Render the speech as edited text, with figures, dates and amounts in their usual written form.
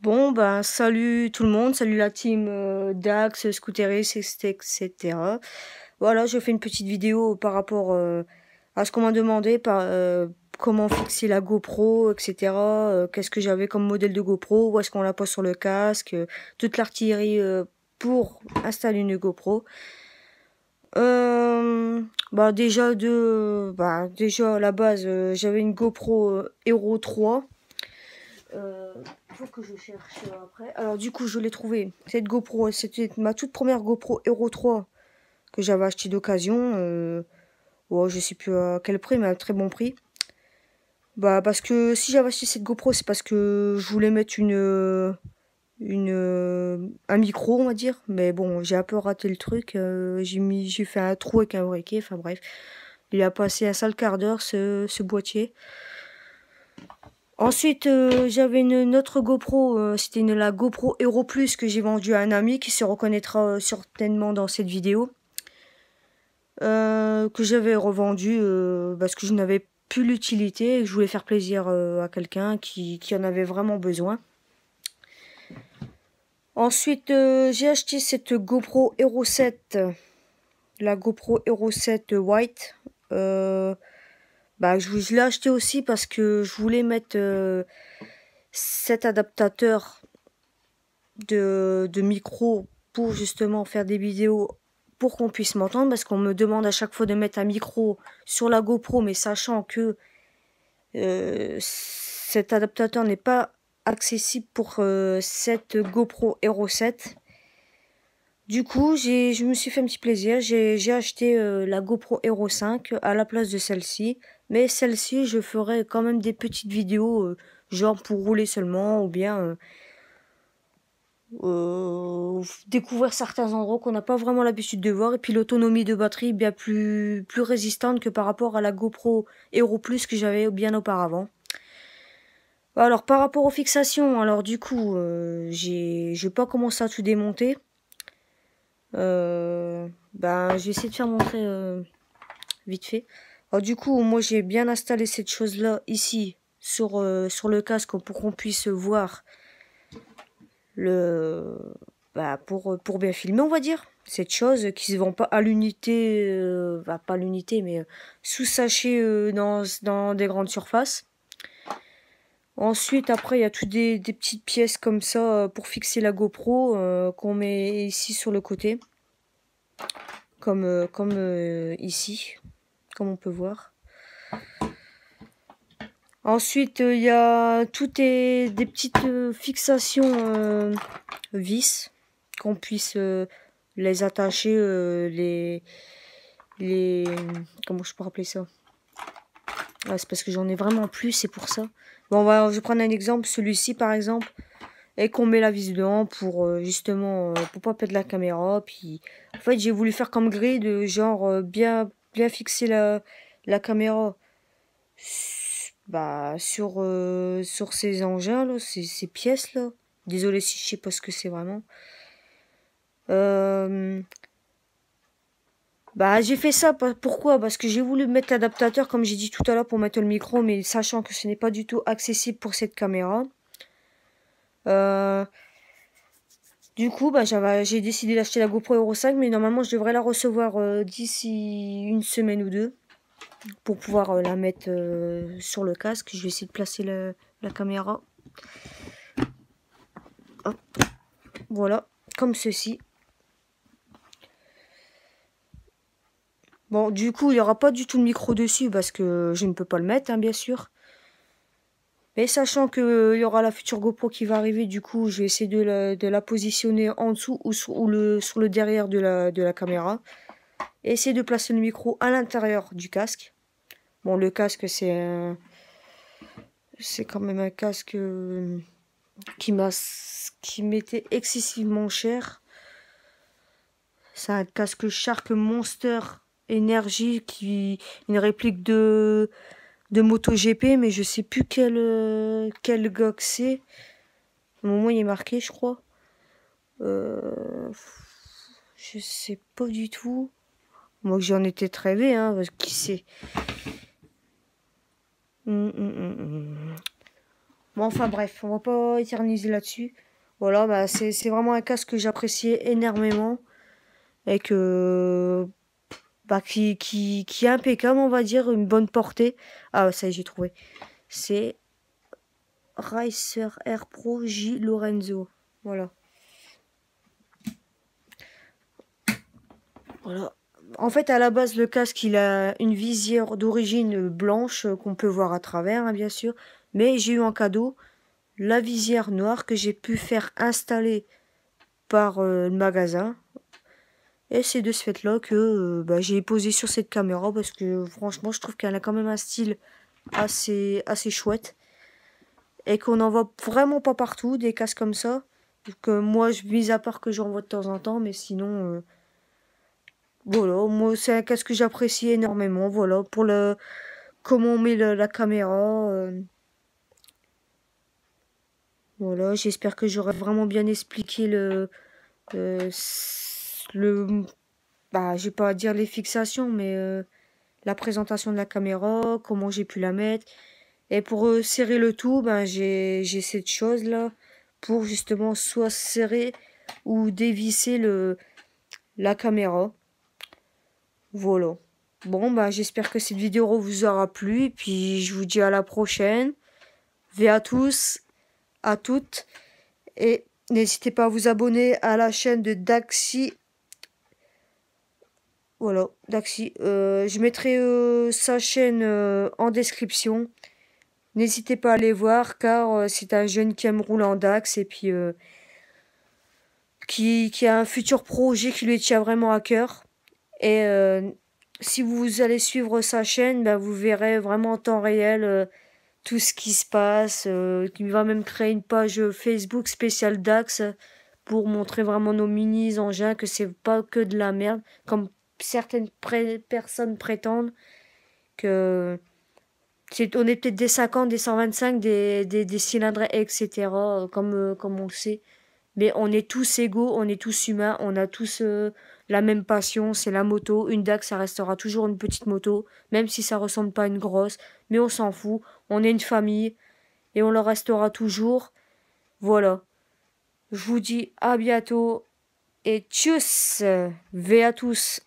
Bon, ben, salut tout le monde, salut la team Dax, Scooteris, etc. Voilà, je fais une petite vidéo par rapport à ce qu'on m'a demandé, comment fixer la GoPro, etc. Qu'est-ce que j'avais comme modèle de GoPro, où est-ce qu'on la pose sur le casque, toute l'artillerie pour installer une GoPro. Déjà à la base, j'avais une GoPro Hero 3. Faut que je cherche après. Alors du coup, je l'ai trouvé. Cette GoPro, c'était ma toute première GoPro Hero 3 que j'avais acheté d'occasion. Je sais plus à quel prix, mais à très bon prix. Bah parce que si j'avais acheté cette GoPro, c'est parce que je voulais mettre un micro, on va dire. Mais bon, j'ai un peu raté le truc. J'ai fait un trou avec un briquet. Enfin bref, il a passé un sale quart d'heure ce boîtier. Ensuite, j'avais une autre GoPro, c'était la GoPro Hero Plus que j'ai vendue à un ami qui se reconnaîtra certainement dans cette vidéo. Que j'avais revendue parce que je n'avais plus l'utilité et que je voulais faire plaisir à quelqu'un qui en avait vraiment besoin. Ensuite, j'ai acheté cette GoPro Hero 7, la GoPro Hero 7 White. Je l'ai acheté aussi parce que je voulais mettre cet adaptateur de micro pour justement faire des vidéos pour qu'on puisse m'entendre, parce qu'on me demande à chaque fois de mettre un micro sur la GoPro, mais sachant que cet adaptateur n'est pas accessible pour cette GoPro Hero 7. Du coup, je me suis fait un petit plaisir, j'ai acheté la GoPro Hero 5 à la place de celle-ci, mais celle-ci, je ferai quand même des petites vidéos, genre pour rouler seulement, ou bien découvrir certains endroits qu'on n'a pas vraiment l'habitude de voir, et puis l'autonomie de batterie est bien plus résistante que par rapport à la GoPro Hero Plus que j'avais bien auparavant. Alors par rapport aux fixations, alors du coup j'ai pas commencé à tout démonter. Je vais essayer de faire montrer vite fait. Alors du coup moi j'ai bien installé cette chose là ici sur le casque pour qu'on puisse voir le pour bien filmer, on va dire. Cette chose qui se vend pas à l'unité, pas à l'unité, mais sous sachet dans des grandes surfaces. Ensuite, après, il y a toutes des petites pièces comme ça pour fixer la GoPro qu'on met ici sur le côté, comme ici, comme on peut voir. Ensuite, il y a toutes des petites fixations vis qu'on puisse les attacher, les comment je peux rappeler ça? Ah, c'est parce que j'en ai vraiment plus, c'est pour ça. Bon, je vais prendre un exemple, celui-ci par exemple, et qu'on met la vis dedans pour justement pour pas perdre la caméra. Puis en fait, j'ai voulu faire comme grid, genre bien fixer la caméra sur ces engins là, ces pièces là. Désolé si je sais pas ce que c'est vraiment. Euh, j'ai fait ça, pourquoi? Parce que j'ai voulu mettre l'adaptateur, comme j'ai dit tout à l'heure, pour mettre le micro, mais sachant que ce n'est pas du tout accessible pour cette caméra. Euh, du coup, j'ai décidé d'acheter la GoPro Hero 5, mais normalement, je devrais la recevoir d'ici une semaine ou deux, pour pouvoir la mettre sur le casque. Je vais essayer de placer la caméra. Hop. Voilà, comme ceci. Bon, du coup, il n'y aura pas du tout de micro dessus, parce que je ne peux pas le mettre, hein, bien sûr. Mais sachant que il y aura la future GoPro qui va arriver, du coup, je vais essayer de la positionner en dessous ou sur le derrière de la caméra. Et essayer de placer le micro à l'intérieur du casque. Bon, le casque, c'est quand même un casque qui m'était excessivement cher. C'est un casque Shark Monster Energy, une réplique de MotoGP, mais je sais plus quel GOG c'est. Au moment il est marqué, je crois. Je sais pas du tout. Moi que j'en étais très rêvé, hein, qui sait. Bon, enfin bref, on va pas éterniser là-dessus. Voilà, bah c'est vraiment un casque que j'appréciais énormément et que bah qui est impeccable, on va dire, une bonne portée. Ah ça y est, j'ai trouvé. C'est Ricer Air Pro J Lorenzo. Voilà. Voilà. En fait, à la base, le casque, il a une visière d'origine blanche qu'on peut voir à travers, hein, bien sûr. Mais j'ai eu en cadeau la visière noire que j'ai pu faire installer par le magasin. Et c'est de ce fait-là que bah, j'ai posé sur cette caméra parce que franchement, je trouve qu'elle a quand même un style assez chouette. Et qu'on n'en voit vraiment pas partout, des casques comme ça. Que moi, mis à part que j'en vois de temps en temps, mais sinon, voilà, moi, c'est un casque que j'apprécie énormément. Voilà, pour le comment on met la caméra. Voilà, j'espère que j'aurai vraiment bien expliqué le, bah, je vais pas dire les fixations, mais la présentation de la caméra, comment j'ai pu la mettre. Et pour serrer le tout, ben, j'ai cette chose-là pour justement soit serrer ou dévisser la caméra. Voilà. Bon, bah, j'espère que cette vidéo vous aura plu. Et puis, je vous dis à la prochaine. V à tous, à toutes. Et n'hésitez pas à vous abonner à la chaîne de Daxi. Voilà, Daxi. Je mettrai sa chaîne en description. N'hésitez pas à aller voir car c'est un jeune qui aime rouler en Dax et puis qui a un futur projet qui lui tient vraiment à cœur. Et si vous allez suivre sa chaîne, ben, vous verrez vraiment en temps réel tout ce qui se passe. Il va même créer une page Facebook spéciale Dax pour montrer vraiment nos mini-engins, que c'est pas que de la merde, comme certaines personnes prétendent que on est peut-être des 50, des 125, des cylindres, etc., comme on le sait. Mais on est tous égaux, on est tous humains, on a tous la même passion, c'est la moto. Une DAC, ça restera toujours une petite moto, même si ça ressemble pas à une grosse. Mais on s'en fout, on est une famille et on le restera toujours. Voilà. Je vous dis à bientôt et tchuss, V à tous.